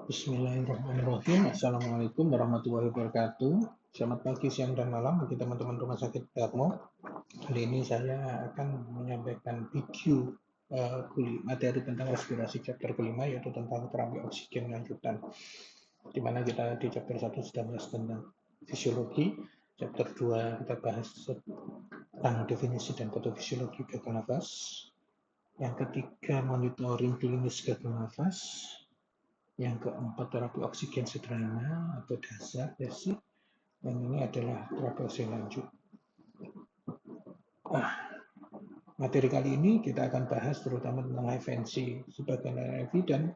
Bismillahirrahmanirrahim. Assalamualaikum warahmatullahi wabarakatuh. Selamat pagi, siang, dan malam bagi teman-teman Rumah Sakit Darmo. Kali ini saya akan menyampaikan video materi tentang respirasi chapter kelima, yaitu tentang terapi oksigen lanjutan. Di mana kita di chapter 1 sudah bahas tentang fisiologi, chapter 2 kita bahas tentang definisi dan patofisiologi gagal nafas. Yang ketiga, monitoring klinis gagal nafas. Yang keempat, terapi oksigen sederhana atau dasar basic. Dan ini adalah terapi oksigen lanjut. Materi kali ini kita akan bahas terutama tentang FNC sebagai HIV dan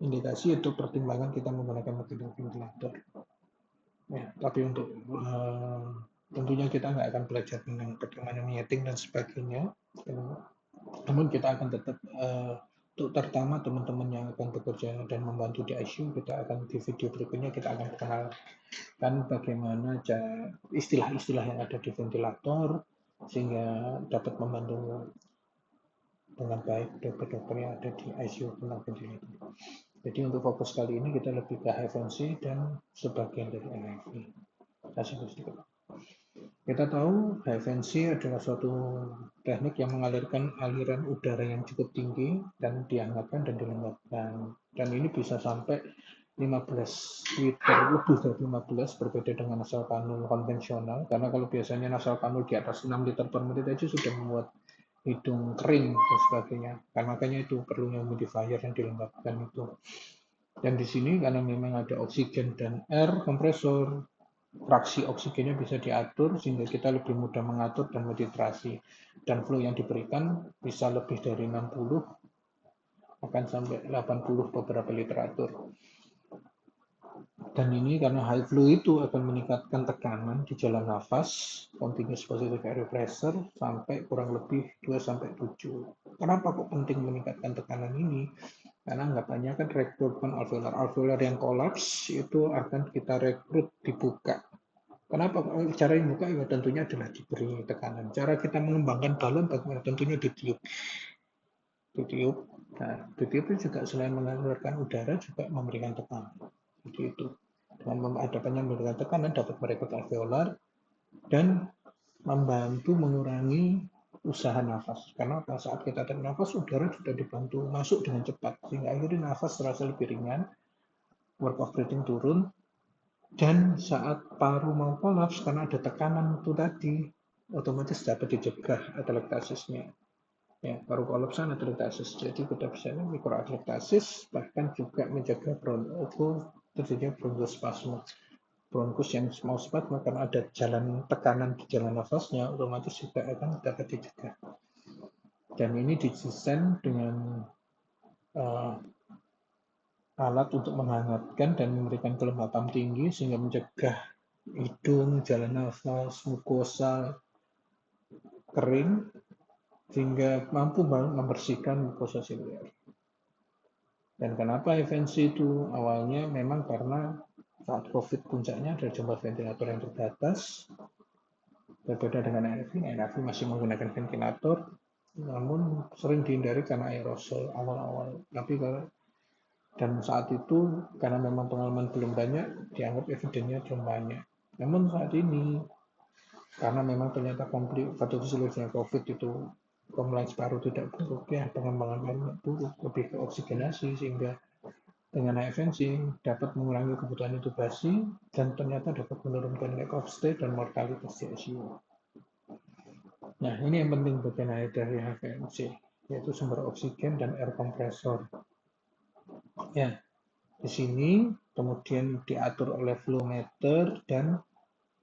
indikasi untuk pertimbangan kita menggunakan ventilator. Ya, tapi untuk tentunya kita nggak akan belajar tentang bagaimana meeting dan sebagainya. Namun kita akan tetap untuk terutama teman-teman yang akan bekerja dan membantu di ICU, kita akan di video berikutnya kita akan kenalkan bagaimana istilah-istilah yang ada di ventilator sehingga dapat membantu dengan baik dokter-dokter yang ada di ICU tentang ventilator. Jadi untuk fokus kali ini kita lebih ke FNC dan sebagian dari NIV. Kita tahu FNC adalah suatu teknik yang mengalirkan aliran udara yang cukup tinggi dan dihangatkan dan dilembabkan. Dan ini bisa sampai 15 liter, lebih dari 15, berbeda dengan nasal kanul konvensional. Karena kalau biasanya nasal kanul di atas 6 liter per menit aja sudah membuat hidung kering dan sebagainya. Karena makanya itu perlunya humidifier yang dilembabkan itu. Dan di sini karena memang ada oksigen dan air kompresor, fraksi oksigennya bisa diatur sehingga kita lebih mudah mengatur dan mentitrasi. Dan flow yang diberikan bisa lebih dari 60, akan sampai 80 beberapa literatur. Dan ini karena high flow itu akan meningkatkan tekanan di jalan nafas, continuous positive air pressure, sampai kurang lebih 2-7. Kenapa kok penting meningkatkan tekanan ini? Karena anggapannya kan rekrutmen alveolar yang kolaps itu akan kita rekrut dibuka. Kenapa cara yang buka? Ya tentunya adalah diberi tekanan. Cara kita mengembangkan balon bagaimana? Tentunya ditiup. Nah, ditiup itu juga selain mengeluarkan udara juga memberikan tekanan. Jadi itu. Dengan adanya memberikan tekanan dapat merekrut alveolar dan membantu mengurangi usaha nafas. Karena pada saat kita tarik nafas, udara sudah dibantu masuk dengan cepat sehingga akhirnya nafas terasa lebih ringan, work of breathing turun, dan saat paru mau kolaps karena ada tekanan itu tadi, otomatis dapat dicegah atelektasisnya. Ya, paru kolapsan atelektasis. Jadi kita bisa mikroatelektasis, bahkan juga menjaga terjadinya bronkospasme. Bronkus yang mau spasme karena ada jalan tekanan di jalan nafasnya, otomatis juga akan dapat dicegah. Dan ini didesain dengan alat untuk menghangatkan dan memberikan kelembapan tinggi sehingga mencegah hidung, jalan nafas, mukosa kering sehingga mampu membersihkan mukosa seluler. Dan kenapa FNC itu awalnya memang karena saat COVID puncaknya ada jumlah ventilator yang terbatas. Berbeda dengan NIV masih menggunakan ventilator, namun sering dihindari karena aerosol awal-awal. Tapi dan saat itu karena memang pengalaman belum banyak, dianggap evidennya belum banyak. Namun saat ini karena memang ternyata patofisiologinya COVID itu kompleks paru tidak buruk, ya pengembangan buruk, lebih ke oksigenasi sehingga dengan FNC dapat mengurangi kebutuhan intubasi dan ternyata dapat menurunkan length of stay dan mortalitas di ICU. Nah, ini yang penting bagian dari FNC, yaitu sumber oksigen dan air kompresor. Ya, di sini kemudian diatur oleh flow meter dan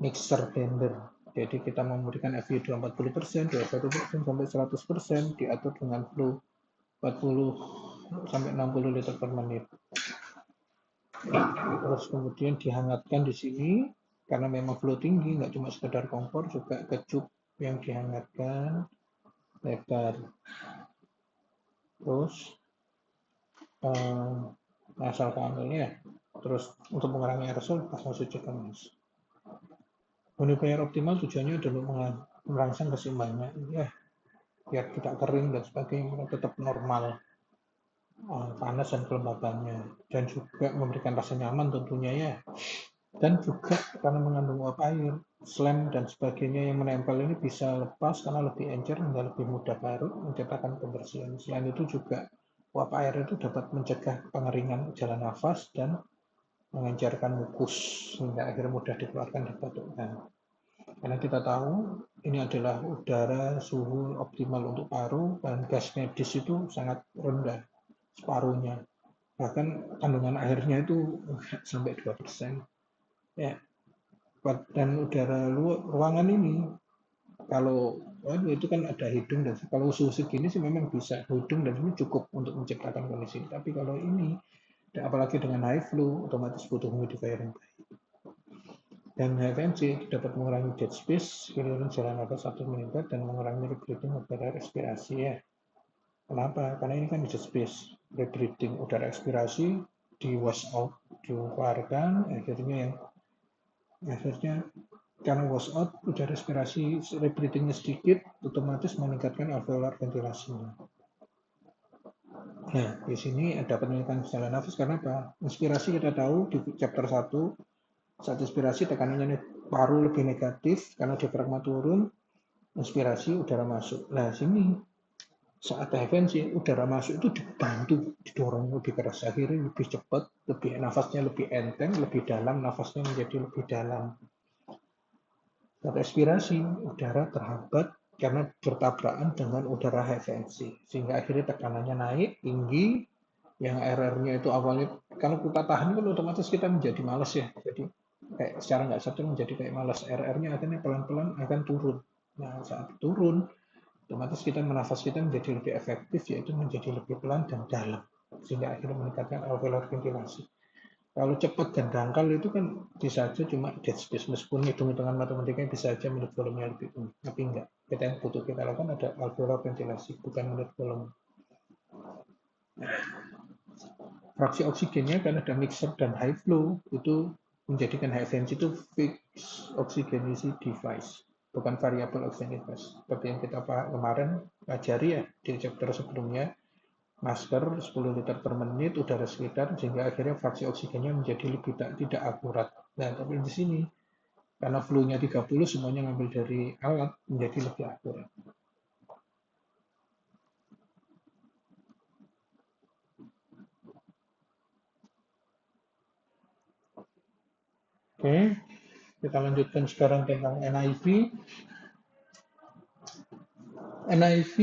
mixer bender. Jadi kita memberikan FiO2 40%, 21% sampai 100%, diatur dengan flow 40 sampai 60 liter per menit. Terus kemudian dihangatkan di sini karena memang flow tinggi, nggak cuma sekedar kompor, juga kecup yang dihangatkan lebar. Terus nasal kanalnya, terus untuk mengurangi aerosol pasang suci kemas. Humidifier optimal tujuannya adalah merangsang keseimbangan, ya, biar tidak kering dan sebagainya, tetap normal. panas dan kelembabannya, dan juga memberikan rasa nyaman tentunya ya. Dan juga karena mengandung uap air, slime dan sebagainya yang menempel ini bisa lepas karena lebih encer hingga lebih mudah larut, menciptakan pembersihan. Selain itu juga uap air itu dapat mencegah pengeringan jalan nafas dan mengencerkan mukus sehingga akhirnya mudah dikeluarkan di batuknya. Karena kita tahu ini adalah udara suhu optimal untuk paru dan gas medis itu sangat rendah separuhnya. Bahkan kandungan airnya itu sampai 2%. Ya, dan udara ruangan ini kalau itu kan ada hidung dan kalau suhu segini sih memang bisa hidung dan ini cukup untuk menciptakan kondisi. Tapi kalau ini apalagi dengan high flow otomatis butuh humidifier yang baik. Dan HFNC dapat mengurangi dead space, giliran jalan nafas atau meningkat dan mengurangi rebreathing udara respirasi ya. Kenapa? Karena ini kan dead space, rebreathing udara ekspirasi di wash out, dikeluarkan, akhirnya karena wash out udara respirasi rebreathingnya sedikit, otomatis meningkatkan alveolar ventilasinya. Nah, di sini dapat meningkatkan jalan nafas karena apa? Inspirasi kita tahu di chapter 1 saat inspirasi tekanannya paru lebih negatif karena diafragma turun, inspirasi udara masuk. Nah, sini saat HFNC udara masuk itu dibantu didorong lebih keras, akhirnya lebih cepat, lebih nafasnya lebih enteng, lebih dalam, nafasnya menjadi lebih dalam. Saat expirasi udara terhambat karena bertabrakan dengan udara HFNC sehingga akhirnya tekanannya naik tinggi, yang RR-nya itu awalnya kalau kita tahan kan otomatis kita menjadi malas ya, jadi kayak secara nggak sadar menjadi kayak malas, RR-nya akhirnya pelan-pelan akan turun. Nah, saat turun otomatis nafas kita menjadi lebih efektif, yaitu menjadi lebih pelan dan dalam sehingga akhirnya meningkatkan alveolar ventilasi. Kalau cepat dan dangkal itu kan bisa aja cuma dead space, meskipun hitung-hitungan matematikanya bisa aja menurut volumenya lebih tinggi, tapi enggak. Kita yang butuh kita lakukan ada alveolar ventilasi, bukan menurut volume. Fraksi oksigennya kan ada mixer dan high flow, itu menjadikan HFNC itu fixed oxygenation device, bukan variable oxygen device. Seperti yang kita kemarin pelajari ya di chapter sebelumnya, masker 10 liter per menit udara sekitar sehingga akhirnya fraksi oksigennya menjadi lebih tidak akurat. Nah, tapi di sini karena flow-nya 30 semuanya ngambil dari alat menjadi lebih akurat. Oke, kita lanjutkan sekarang tentang NIV. NIV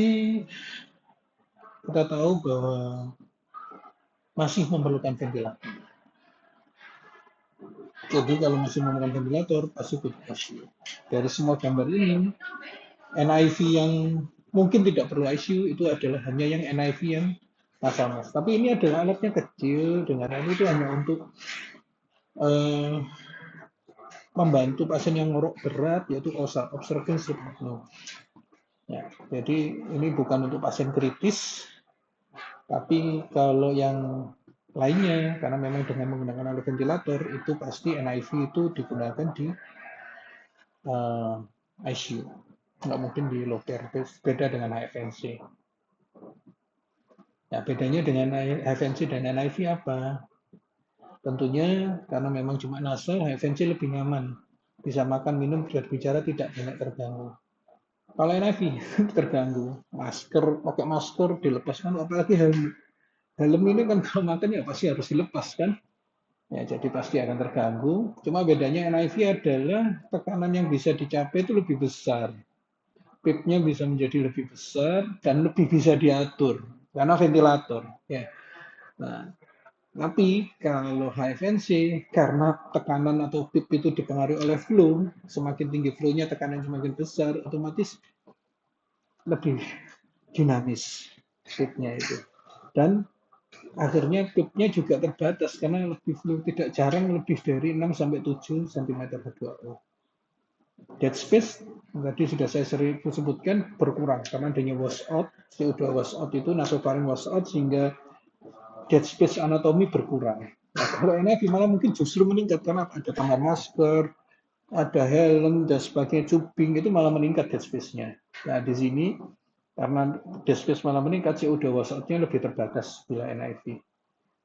kita tahu bahwa masih memerlukan ventilator. Jadi kalau masih memerlukan ventilator, pasti butuh ICU. Dari semua gambar ini, NIV yang mungkin tidak perlu ICU itu adalah hanya yang NIV yang mas. Tapi ini adalah alatnya kecil, dengan ini itu hanya untuk membantu pasien yang ngorok berat, yaitu obstructive sleep apnea. Ya, jadi ini bukan untuk pasien kritis, tapi kalau yang lainnya, karena memang dengan menggunakan alat ventilator, itu pasti NIV itu digunakan di ICU. Nggak mungkin di low care, beda dengan HFNC. Nah, bedanya dengan HFNC dan NIV apa? Tentunya karena memang cuma nasal, HFNC lebih nyaman. Bisa makan, minum, berbicara tidak banyak terganggu. Kalau NIV terganggu, pakai masker dilepaskan, apalagi helm. Helm ini kan kalau makan ya pasti harus dilepas kan. Ya, jadi pasti akan terganggu. Cuma bedanya NIV adalah tekanan yang bisa dicapai itu lebih besar. PIP-nya bisa menjadi lebih besar dan lebih bisa diatur karena ventilator. Ya. Nah, tapi kalau HFNC karena tekanan atau PIP itu dipengaruhi oleh flow, semakin tinggi flow-nya tekanan semakin besar, otomatis lebih dinamis PIP-nya itu. Dan akhirnya PIP-nya juga terbatas karena lebih flow, tidak jarang lebih dari 6 sampai 7 cm H2O. Dead space tadi sudah saya sering sebutkan berkurang karena adanya washout, CO2 washout itu nasofaring washout sehingga dead space anatomi berkurang. Nah, kalau ini gimana mungkin justru meningkat karena ada tambah masker, ada helm dan sebagainya, cubing itu malah meningkat dead space-nya. Nah, di sini Karena desk space malah meningkat, CO2 washout-nya lebih terbatas bila NIV.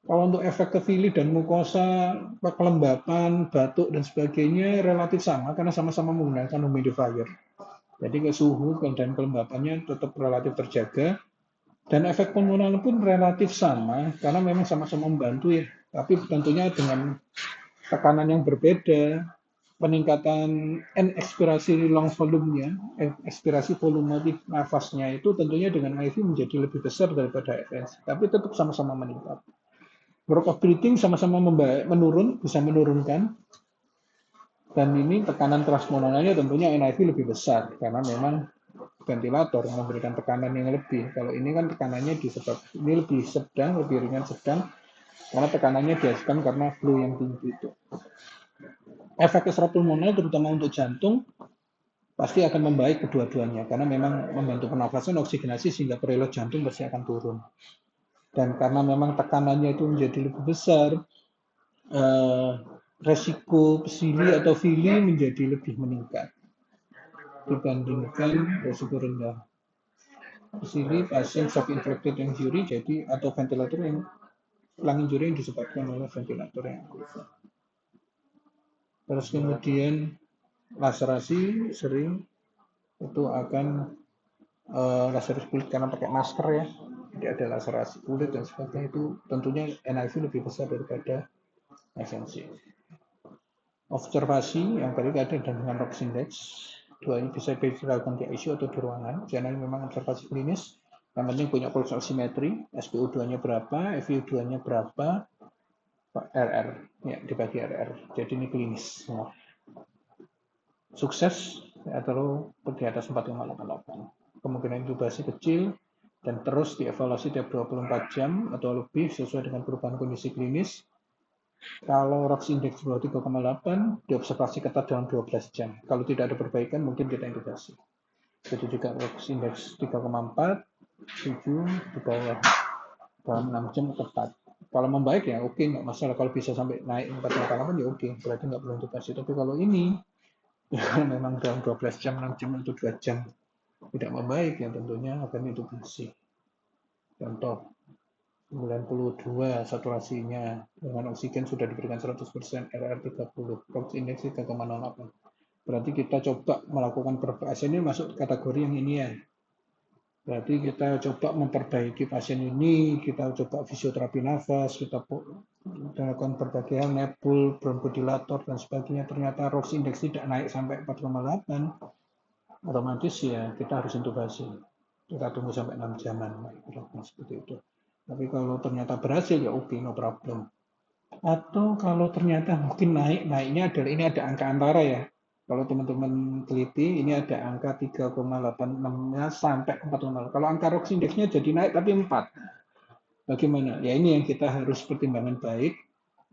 Kalau untuk efek ke fili dan mukosa, kelembapan, batuk, dan sebagainya relatif sama karena sama-sama menggunakan humidifier. Jadi ke suhu dan kelembapannya tetap relatif terjaga. Dan efek pulmonal pun relatif sama karena memang sama-sama membantu ya. Tapi tentunya dengan tekanan yang berbeda, peningkatan N ekspirasi long volume-nya, ekspirasi volume nafasnya itu tentunya dengan IV menjadi lebih besar daripada FNC. Tapi tetap sama-sama meningkat. Work of breathing sama-sama menurun, bisa menurunkan. Dan ini tekanan transpulmonalnya tentunya NIV lebih besar karena memang ventilator memberikan tekanan yang lebih. Kalau ini kan tekanannya ini lebih sedang, lebih ringan sedang karena tekanannya dihasilkan karena flu yang tinggi itu. Efek extrapulmonal terutama untuk jantung pasti akan membaik kedua-duanya karena memang membantu pernafasan oksigenasi sehingga preload jantung pasti akan turun. Dan karena memang tekanannya itu menjadi lebih besar, resiko psili atau fili menjadi lebih meningkat dibandingkan resiko rendah. Psili pasien shock inflicted injury jadi atau ventilator yang lung injury yang disebabkan oleh ventilator yang akut. Terus kemudian laserasi sering itu akan laserasi kulit karena pakai masker ya. Jadi ada laserasi kulit dan sebagainya itu tentunya NIV lebih besar daripada FNC. Observasi yang tadi ada dengan ROX index, dua ini bisa dilakukan di ICU atau di ruangan. Jangan memang observasi klinis. Yang penting punya pulse oximetry, SpO2-nya berapa, FiO2-nya berapa, RR, ya dibagi RR. Jadi ini klinis semua. Sukses atau di atas 4,88. Kemungkinan intubasi kecil dan terus dievaluasi tiap 24 jam atau lebih sesuai dengan perubahan kondisi klinis. Kalau ROX index bawah 3,8, diobservasi ketat dalam 12 jam. Kalau tidak ada perbaikan, mungkin kita intubasi. Jadi juga ROX index 3,4, 7 di bawah dalam 6 jam ketat. Kalau membaik ya oke, nggak masalah. Kalau bisa sampai naik 4,8 ya oke, berarti nggak perlu intubasi. Tapi kalau ini ya memang dalam 12 jam, 6 jam atau 2 jam tidak membaik ya tentunya akan intubasi. Contoh 92 saturasinya dengan oksigen sudah diberikan 100%, RR 30, ROX index 3,08. Berarti kita coba melakukan perbaikan. Ini masuk kategori yang ini ya. Berarti kita coba memperbaiki pasien ini, kita coba fisioterapi nafas, kita melakukan berbagai hal, nepul, bronkodilator dan sebagainya. Ternyata ROX index tidak naik sampai 4,8, otomatis ya kita harus intubasi. Kita tunggu sampai 6 jaman, seperti itu. Tapi kalau ternyata berhasil ya oke, no problem. Atau kalau ternyata mungkin naiknya adalah ini ada angka antara ya. Kalau teman-teman teliti, ini ada angka 3,86-nya sampai 4,0. Kalau angka ROX indeksnya jadi naik tapi 4. Bagaimana? Ya ini yang kita harus pertimbangan baik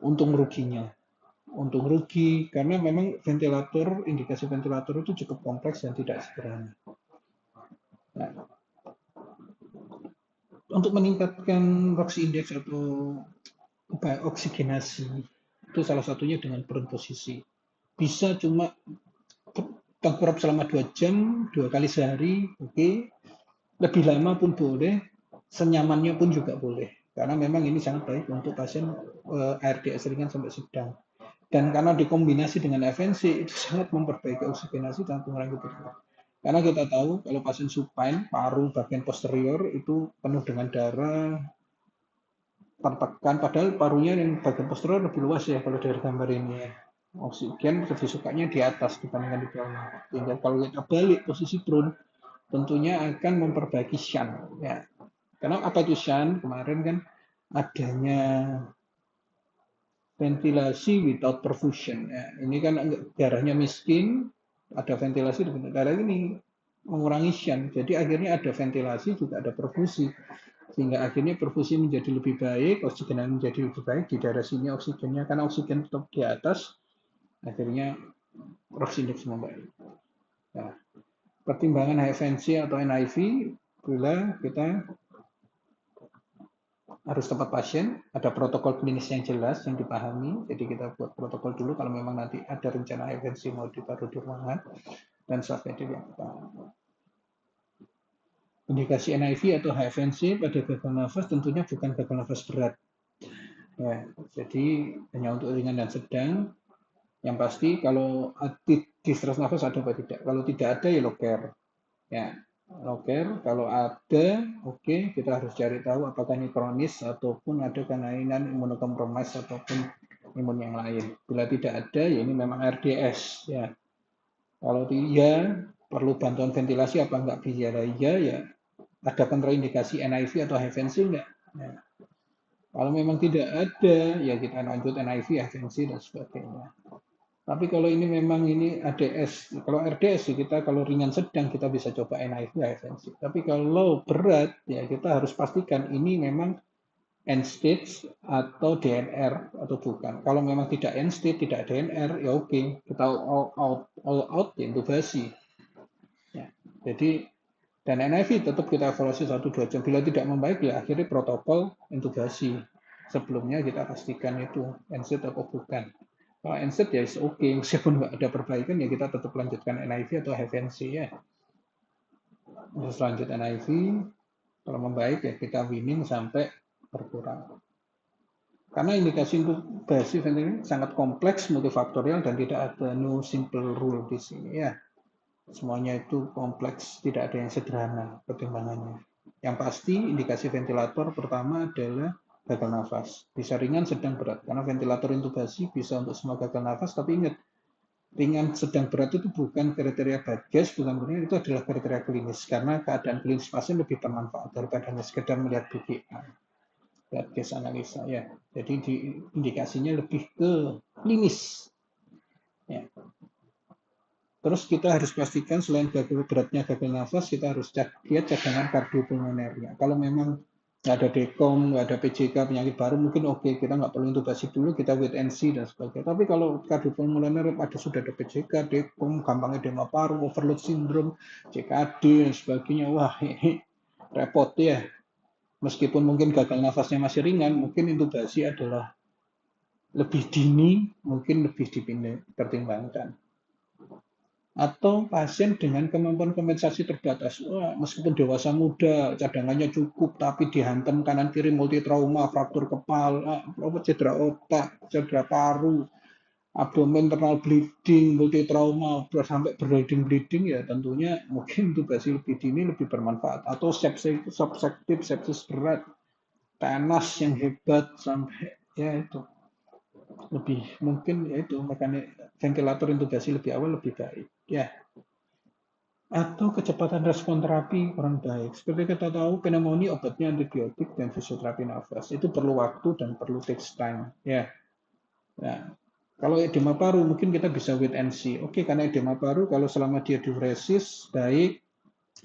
untung ruginya. Untung rugi, karena memang ventilator, indikasi ventilator itu cukup kompleks dan tidak sederhana. Nah, untuk meningkatkan ROX index atau oksigenasi itu salah satunya dengan turun posisi. Bisa cuma tengkurap selama 2 jam, 2 kali sehari, oke. Lebih lama pun boleh, senyamannya pun juga boleh. Karena memang ini sangat baik untuk pasien ARDS ringan sampai sedang. Dan karena dikombinasi dengan FNC, itu sangat memperbaiki oksigenasi dan mengurangi kebutuhan. Karena kita tahu kalau pasien supine, paru bagian posterior itu penuh dengan darah, tertekan, padahal parunya yang bagian posterior lebih luas ya kalau dari gambar ini ya. Oksigen lebih sukanya di atas dibandingkan di bawah. Sehingga kalau kita balik posisi prone, tentunya akan memperbaiki shunt. Ya. Karena apa itu shunt? Kemarin kan adanya ventilasi without perfusion. Ya. Ini kan darahnya miskin, ada ventilasi, darah ini mengurangi shunt. Jadi akhirnya ada ventilasi juga ada perfusi. Sehingga akhirnya perfusi menjadi lebih baik, oksigen menjadi lebih baik, di daerah sini oksigennya, karena oksigen tetap di atas, akhirnya ROX index membaik. Nah, pertimbangan HFNC atau NIV, bila kita harus tepat pasien, ada protokol klinis yang jelas, yang dipahami, jadi kita buat protokol dulu kalau memang nanti ada rencana HFNC mau ditaruh di ruangan, dan sampai yang Indikasi NIV atau HFNC pada gagal nafas tentunya bukan gagal nafas berat. Ya, jadi hanya untuk ringan dan sedang. Yang pasti kalau distress nafas ada apa tidak? Kalau tidak ada ya loker. Ya, loker. Kalau ada, oke, kita harus cari tahu apakah ini kronis ataupun ada kelainan imunokompromis ataupun imun yang lain. Bila tidak ada, ya ini memang RDS. Ya, kalau iya perlu bantuan ventilasi apa enggak bicara iya ya ada kontraindikasi NIV atau HFNC enggak? Ya. Kalau memang tidak ada, ya kita lanjut NIV, HFNC dan sebagainya. Tapi kalau ini memang ini ADS, kalau RDS sih kita kalau ringan sedang kita bisa coba NIV, HFNC. Tapi kalau berat ya kita harus pastikan ini memang end stage atau DNR atau bukan. Kalau memang tidak end stage, tidak DNR, ya oke, kita all out ya intubasi. Ya. Jadi dan NIV tetap kita evaluasi 1-2 jam. Bila tidak membaik, ya akhirnya protokol intubasi. Sebelumnya kita pastikan itu NSAID atau bukan. Kalau NSAID ya oke, meskipun nggak ada perbaikan ya kita tetap lanjutkan NIV atau HFNC ya. Terus lanjut NIV, kalau membaik ya kita winning sampai berkurang. Karena indikasi intubasi ini sangat kompleks, multifaktorial dan tidak ada no simple rule di sini ya. Semuanya itu kompleks, tidak ada yang sederhana pertimbangannya. Yang pasti indikasi ventilator pertama adalah gagal nafas. Bisa ringan, sedang, berat. Karena ventilator intubasi bisa untuk semua gagal nafas, tapi ingat, ringan, sedang, berat itu bukan kriteria Badges, bukan kriteria, itu adalah kriteria klinis. Karena keadaan klinis pasien lebih bermanfaat daripada hanya sekedar melihat BGA. Badges analisa ya. Jadi indikasinya lebih ke klinis. Ya. Terus kita harus pastikan selain beratnya gagal nafas, kita harus lihat cadangan kardiopulmonernya. Kalau memang nggak ada dekom, nggak ada PJK, penyakit baru, mungkin oke, kita nggak perlu intubasi dulu, kita wait and see dan sebagainya. Tapi kalau kardiopulmoner ada sudah ada PJK, dekom, gampang edema paru, overload syndrome, CKD dan sebagainya, wah ini repot ya. Meskipun mungkin gagal nafasnya masih ringan, mungkin intubasi adalah lebih dini, mungkin lebih dipertimbangkan. Atau pasien dengan kemampuan kompensasi terbatas. Wah, meskipun dewasa muda, cadangannya cukup, tapi dihantam kanan kiri multi trauma, fraktur kepala, cedera otak, cedera paru, abdomen internal bleeding, multi trauma, sampai bleeding, ya tentunya mungkin intubasi lebih dini lebih bermanfaat. Atau subsektif sepsis berat, panas yang hebat sampai ya itu lebih mungkin ya itu makanya ventilator intubasi lebih awal lebih baik ya. Atau kecepatan respon terapi kurang baik. Seperti kita tahu, pneumonia obatnya antibiotik dan fisioterapi nafas. Itu perlu waktu dan perlu takes time. Ya. Nah, kalau edema paru mungkin kita bisa wait and see. Oke, karena edema paru kalau selama dia diuresis baik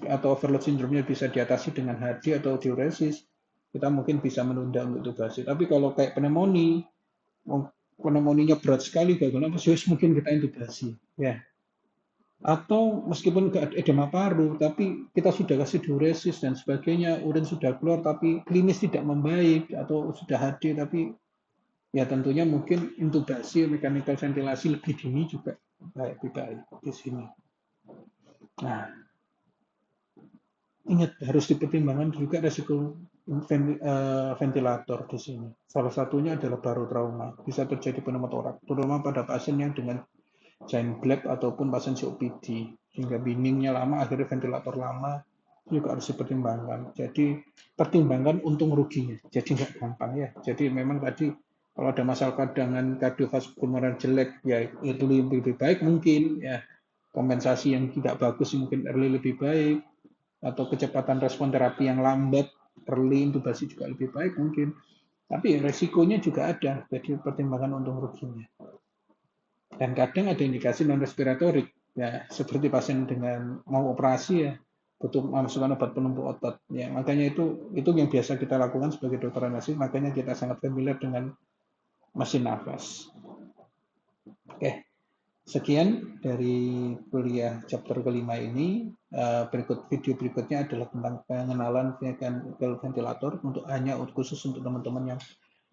atau overload syndrome-nya bisa diatasi dengan HD atau diuresis, kita mungkin bisa menunda untuk intubasi. Tapi kalau kayak pneumonia berat sekali, gagal nafas, mungkin kita intubasi. Ya, atau meskipun nggak edema paru, tapi kita sudah kasih diuresis dan sebagainya, urin sudah keluar, tapi klinis tidak membaik, atau sudah HD, tapi ya tentunya mungkin intubasi mechanical ventilasi lebih dini juga lebih baik di sini. Nah, ingat harus dipertimbangkan juga resiko ventilator di sini. Salah satunya adalah baru trauma, bisa terjadi pneumotoraks, terutama pada pasien yang dengan giant black ataupun pasien COPD sehingga binningnya lama akhirnya ventilator lama juga harus dipertimbangkan. Jadi pertimbangkan untung ruginya. Jadi nggak gampang ya. Jadi memang tadi kalau ada masalah cadangan kardiovaskular jelek ya early lebih baik mungkin ya, kompensasi yang tidak bagus mungkin early lebih baik, atau kecepatan respon terapi yang lambat early intubasi juga lebih baik mungkin. Tapi resikonya juga ada. Jadi pertimbangan untung ruginya. Dan kadang ada indikasi non respiratorik, ya seperti pasien dengan mau operasi ya butuh masukan obat penumbuh otot. Ya makanya itu yang biasa kita lakukan sebagai dokter anestesi. Makanya kita sangat familiar dengan mesin nafas. Oke, sekian dari kuliah chapter kelima ini. Berikut video berikutnya adalah tentang pengenalan ventilator untuk hanya khusus untuk teman-teman yang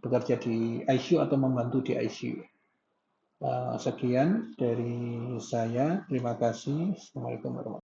bekerja di ICU atau membantu di ICU. Sekian dari saya. Terima kasih. Assalamualaikum warahmatullahi wabarakatuh.